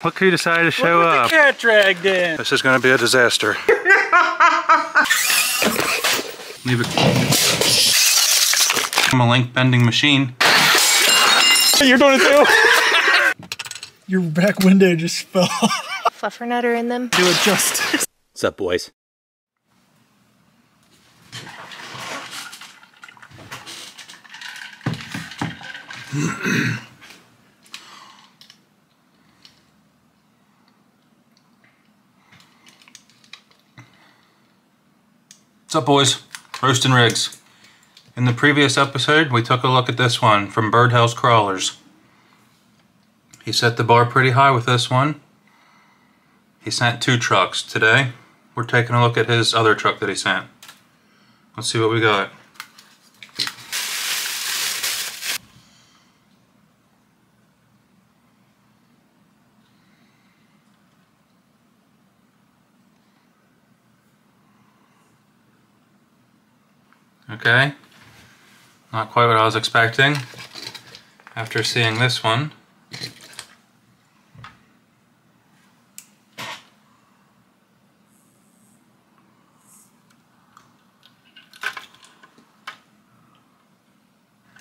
Look who decided to show Look up. what the cat dragged in. This is gonna be a disaster. Leave it. I'm a link bending machine. You're doing it too? Your back window just fell off. Fluffernutter in them. Do it justice. What's up, boys? What's up, boys? Roastin rigs. In the previous episode, we took a look at this one from Birdhouse Crawlers. He set the bar pretty high with this one. He sent 2 trucks. Today, we're taking a look at his other truck that he sent. Let's see what we got. Okay, not quite what I was expecting after seeing this one.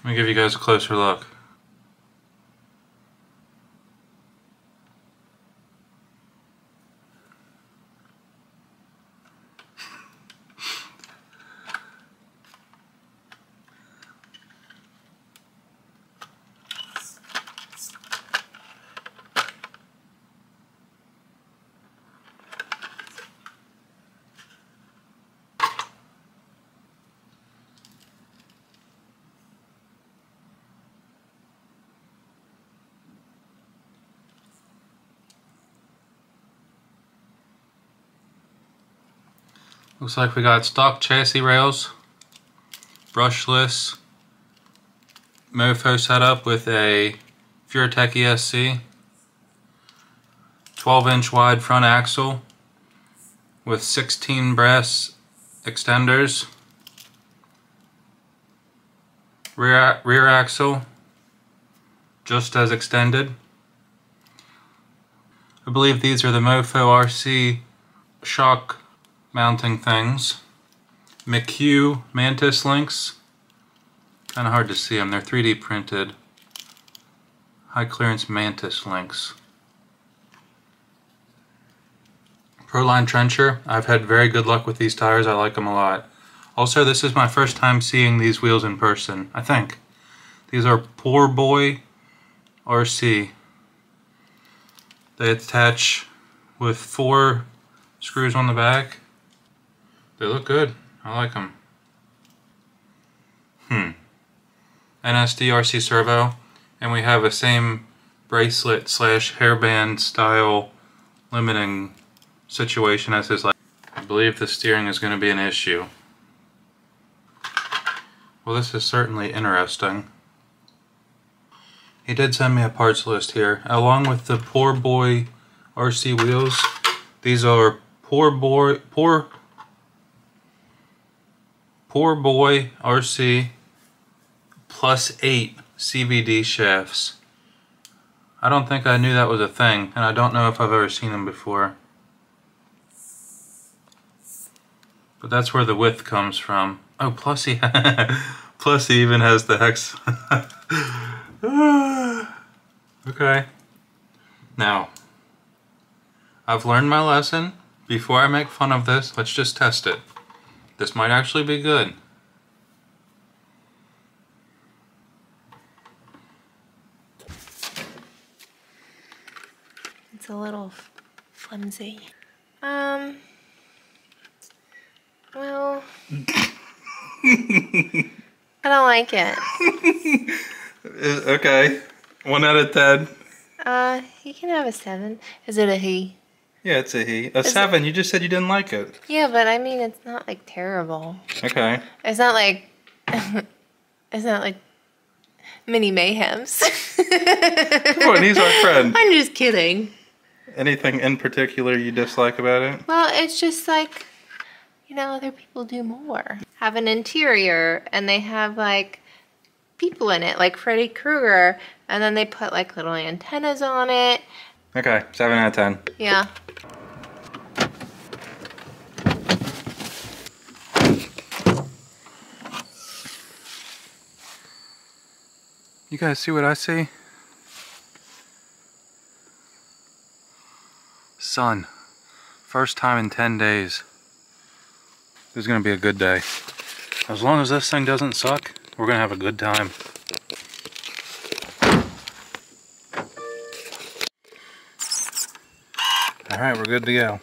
Let me give you guys a closer look. Looks like we got stock chassis rails, brushless, mofo setup with a Furatech ESC, 12-inch wide front axle with 16 brass extenders, rear axle just as extended. I believe these are the Mofo RC shock mounting things. McHugh Mantis links. Kind of hard to see them. They're 3D printed. High clearance Mantis links. Proline trencher. I've had very good luck with these tires. I like them a lot. Also, this is my first time seeing these wheels in person, I think. These are Poor Boy RC. They attach with 4 screws on the back. They look good. I like them. NSD RC servo, and we have a same bracelet slash hairband style limiting situation as his. I believe the steering is going to be an issue. Well, this is certainly interesting. He did send me a parts list here, along with the Poor Boy RC wheels. These are Poor Boy RC +8 CVD shafts. I don't think I knew that was a thing, and I don't know if I've ever seen them before. But that's where the width comes from. Oh, plus he even has the hex. Okay. Now, I've learned my lesson. Before I make fun of this, let's just test it. This might actually be good. It's a little flimsy. Well... I don't like it. Okay. 1 out of 10. You can have a 7. Is it a he? Yeah, it's a he. A 7, you just said you didn't like it. Yeah, but I mean, it's not like terrible. Okay. It's not like... it's not like Mini Mayhems. Come on, he's our friend. I'm just kidding. Anything in particular you dislike about it? Well, it's just like, you know, other people do more. Have an interior, and they have like people in it, like Freddy Krueger, and then they put like little antennas on it. Okay, 7 out of 10. Yeah. You guys see what I see? Sun. First time in 10 days. This is gonna be a good day. As long as this thing doesn't suck, we're gonna have a good time. Alright, we're good to go.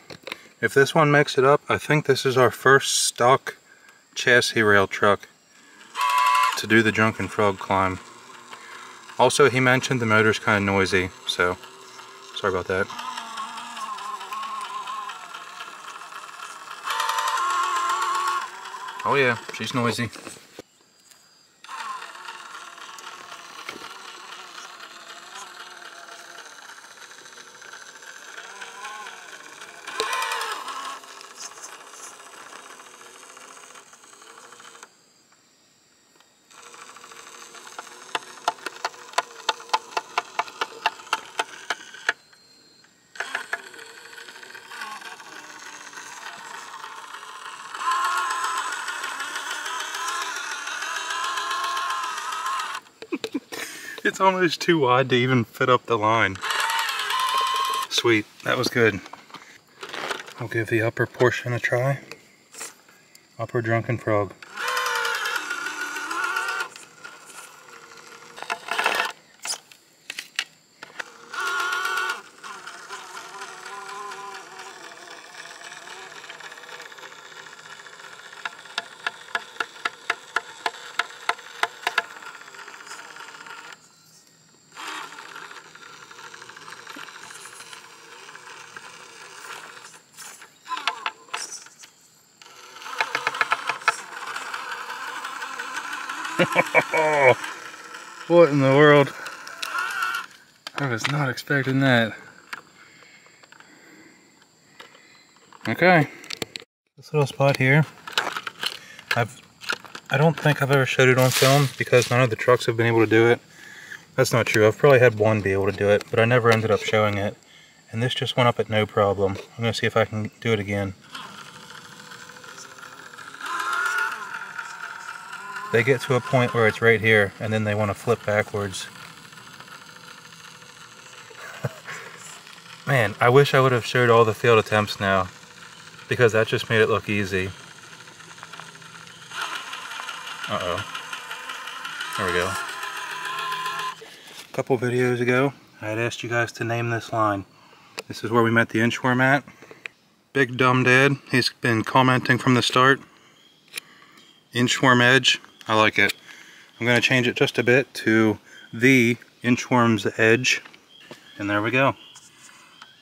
If this one makes it up, I think this is our first stock chassis rail truck to do the Drunken Frog climb. Also, he mentioned the motor's kind of noisy, so sorry about that. Oh yeah, she's noisy. It's almost too wide to even fit up the line. Sweet, that was good. I'll give the upper portion a try. Upper Drunken Frog. What in the world? I was not expecting that. Okay. This little spot here, I don't think I've ever showed it on film because none of the trucks have been able to do it. That's not true. I've probably had one be able to do it, but I never ended up showing it. And this just went up at no problem. I'm going to see if I can do it again. They get to a point where it's right here, and then they want to flip backwards. Man, I wish I would have showed all the failed attempts now, because that just made it look easy. Uh-oh. There we go. A couple videos ago, I had asked you guys to name this line. This is where we met the inchworm at. Big Dumb Dad, he's been commenting from the start. Inchworm Edge, I like it. I'm going to change it just a bit to the Inchworm's Edge. And there we go.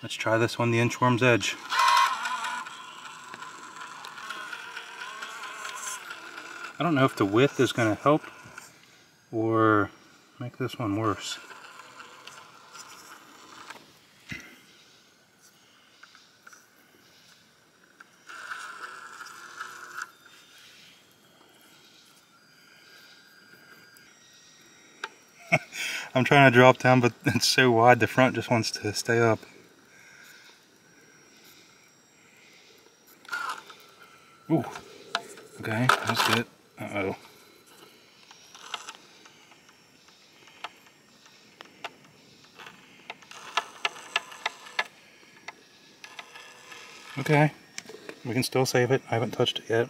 Let's try this one, the Inchworm's Edge. I don't know if the width is going to help or make this one worse. I'm trying to drop down, but it's so wide the front just wants to stay up. Ooh, okay, that's good. Uh-oh. Okay, we can still save it. I haven't touched it yet.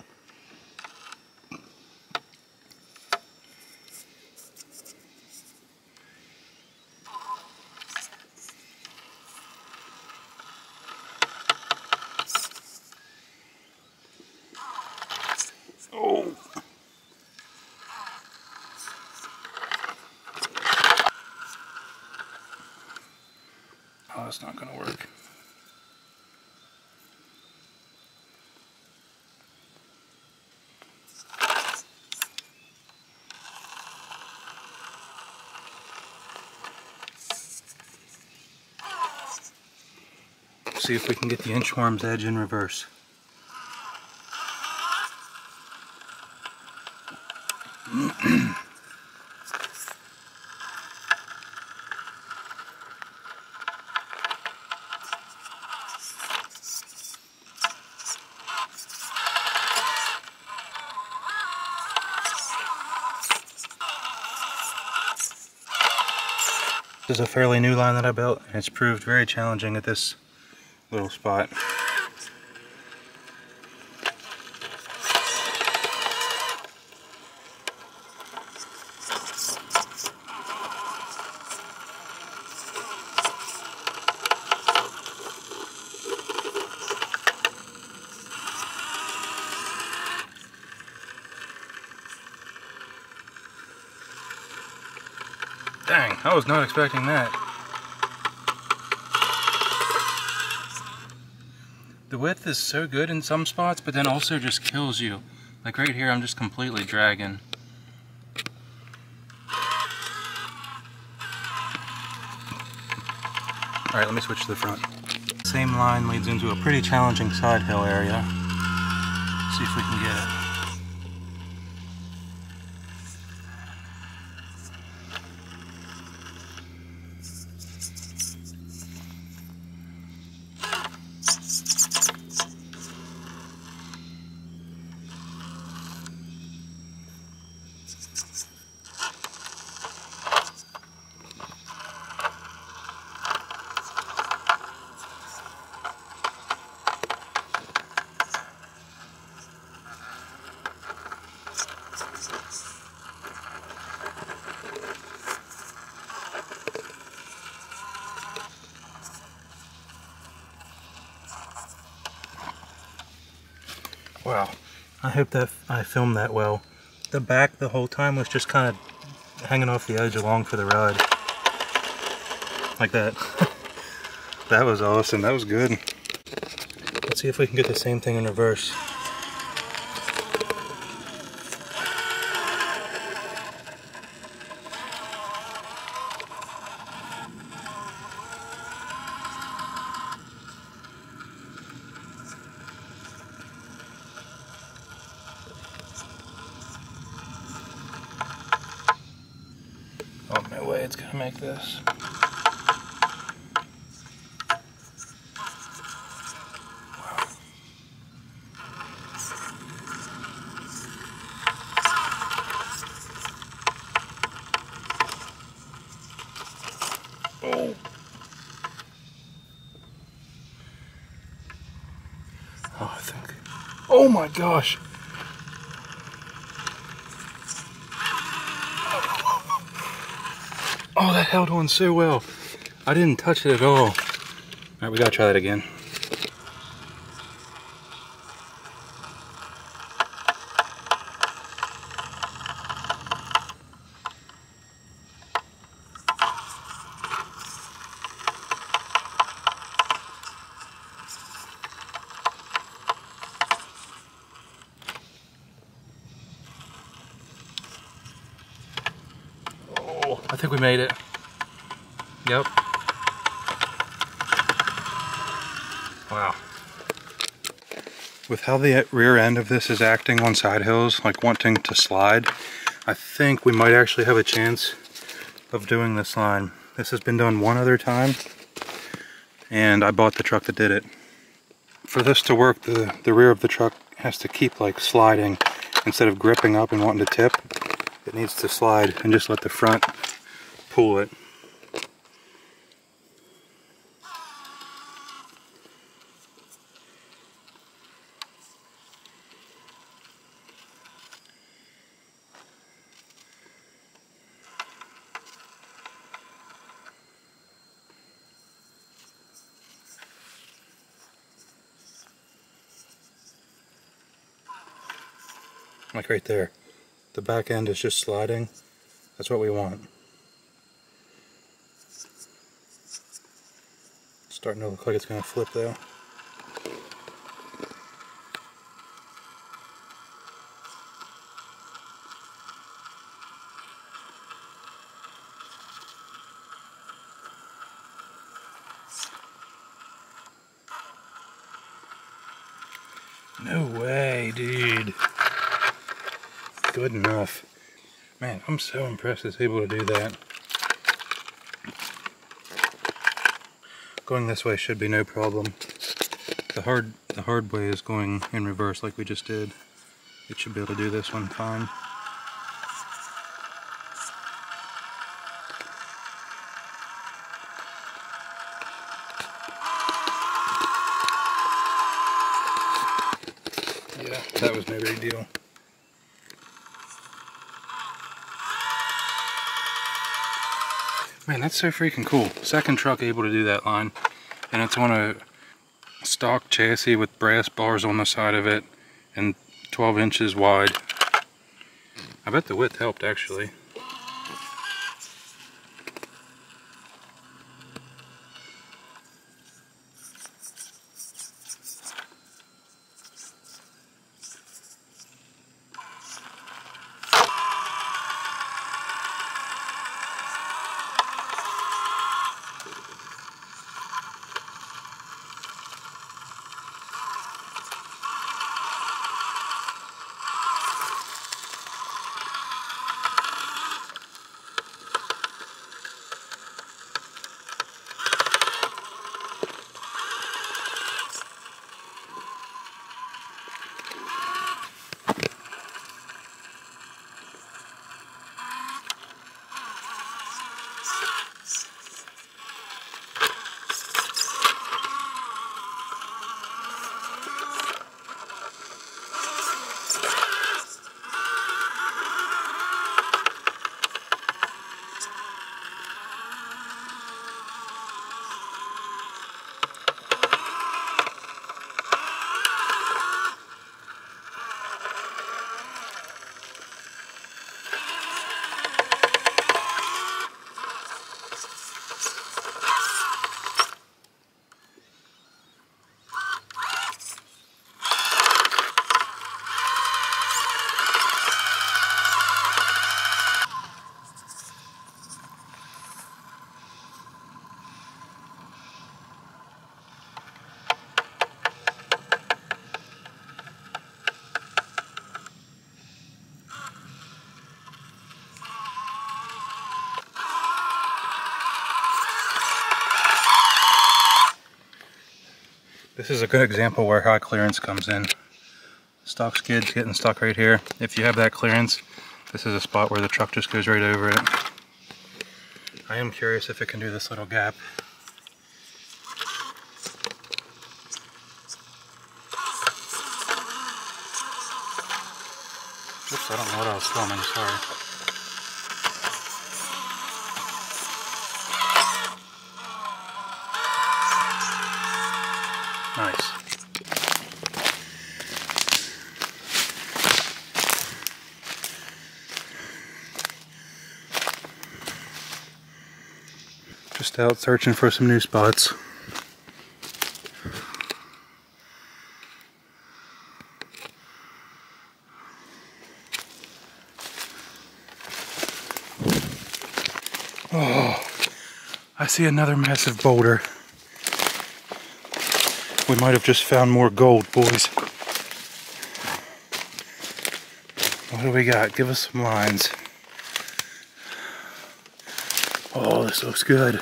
Oh! Oh, that's not gonna work. See if we can get the Inchworm's Edge in reverse. is a fairly new line that I built, and it's proved very challenging at this little spot. Dang, I was not expecting that. The width is so good in some spots, but then also just kills you. Like right here, I'm just completely dragging. Alright, let me switch to the front. Same line leads into a pretty challenging side hill area. See if we can get it. Wow, I hope that I filmed that well. The back the whole time was just kind of hanging off the edge along for the ride. Like that. That was awesome, that was good. Let's see if we can get the same thing in reverse. Oh, no way it's gonna make this. Wow. Oh. Oh, I think. Oh my gosh. Oh, that held on so well. I didn't touch it at all. All right, we gotta try that again. Oh, I think we made it. Yep. Wow. With how the rear end of this is acting on side hills, like wanting to slide, I think we might actually have a chance of doing this line. This has been done one other time, and I bought the truck that did it. For this to work, the rear of the truck has to keep like sliding instead of gripping up and wanting to tip. It needs to slide and just let the front pull it. Like right there. The back end is just sliding. That's what we want. It's starting to look like it's going to flip though. No way, dude. Good enough. Man, I'm so impressed it's able to do that. Going this way should be no problem. The hard way is going in reverse like we just did. It should be able to do this one fine. That was no big deal. Man, that's so freaking cool. Second truck able to do that line. And it's on a stock chassis with brass bars on the side of it and 12 inches wide. I bet the width helped actually. This is a good example where high clearance comes in. Stock skid's getting stuck right here. If you have that clearance, this is a spot where the truck just goes right over it. I am curious if it can do this little gap. Oops, I don't know what I was filming, sorry. Nice. Just out searching for some new spots. Oh, I see another massive boulder. We might have just found more gold, boys. What do we got? Give us some lines. Oh, this looks good.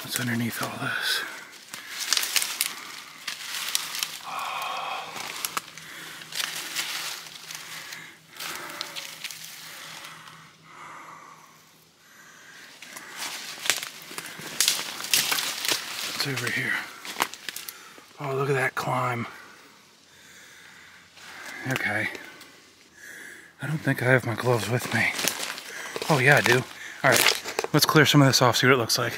What's underneath all this? What's over here? Oh, look at that climb. Okay. I don't think I have my gloves with me. Oh yeah, I do. Alright, let's clear some of this off, see what it looks like.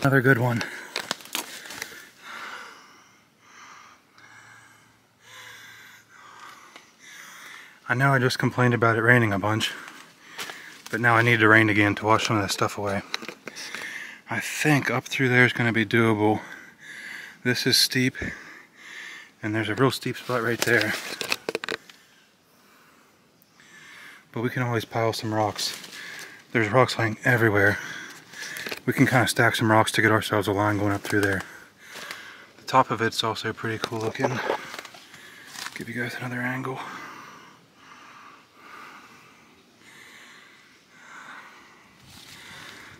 Another good one. I know I just complained about it raining a bunch, but now I need to rain again to wash some of this stuff away. I think up through there is going to be doable. This is steep, and there's a real steep spot right there. But we can always pile some rocks. There's rocks lying everywhere. We can kind of stack some rocks to get ourselves a line going up through there. The top of it's also pretty cool looking. Give you guys another angle.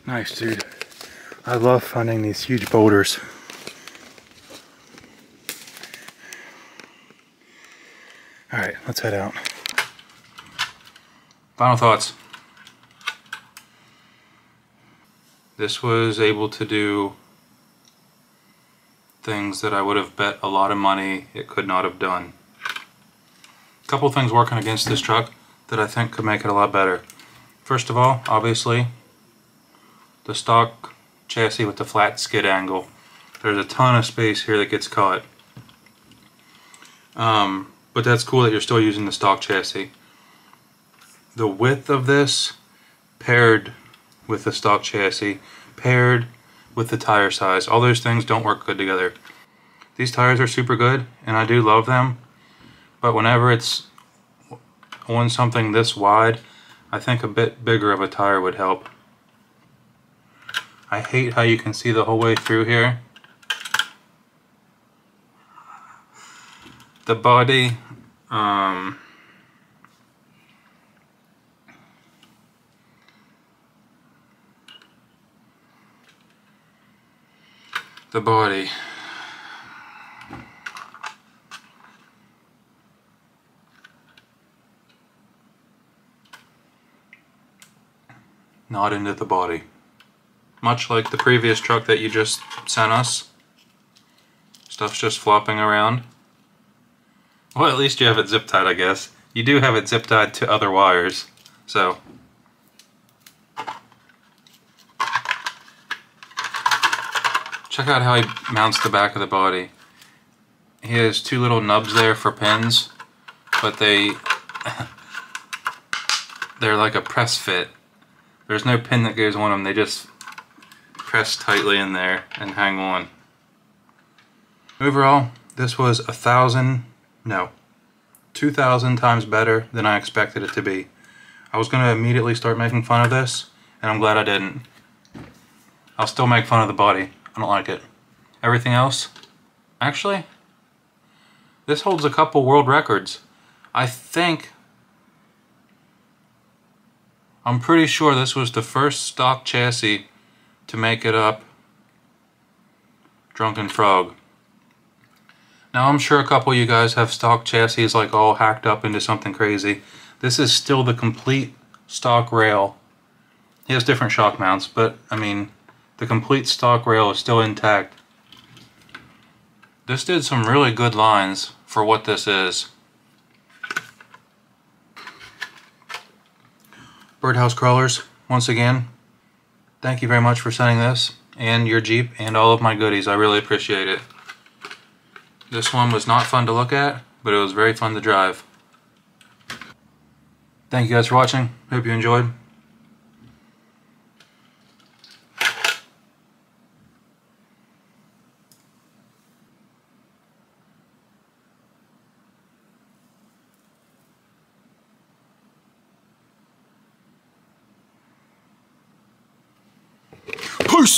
Nice, dude. I love finding these huge boulders. Alright, let's head out. Final thoughts. This was able to do things that I would have bet a lot of money it could not have done. A couple things working against this truck that I think could make it a lot better. First of all, obviously, the stock chassis with the flat skid angle. There's a ton of space here that gets caught. But that's cool that you're still using the stock chassis. The width of this, paired with the stock chassis, paired with the tire size, all those things don't work good together. These tires are super good, and I do love them, but whenever it's on something this wide, I think a bit bigger of a tire would help. I hate how you can see the whole way through here. The body, the body. Not into the body. Much like the previous truck that you just sent us. Stuff's just flopping around. Well, at least you have it zip tied, I guess. You do have it zip tied to other wires, so. Check out how he mounts the back of the body. He has two little nubs there for pins, but they're like a press fit. There's no pin that goes on them, they just press tightly in there and hang on. Overall, this was 2,000 times better than I expected it to be. I was going to immediately start making fun of this, and I'm glad I didn't. I'll still make fun of the body. I don't like it. Everything else? Actually, this holds a couple world records. I'm pretty sure this was the first stock chassis to make it up Drunken Frog. Now I'm sure a couple of you guys have stock chassis like all hacked up into something crazy. This is still the complete stock rail. He has different shock mounts, but I mean, the complete stock rail is still intact. This did some really good lines for what this is. Birdhouse crawlers, once again, thank you very much for sending this and your Jeep and all of my goodies. I really appreciate it. This one was not fun to look at, but it was very fun to drive. Thank you guys for watching. Hope you enjoyed. Peace!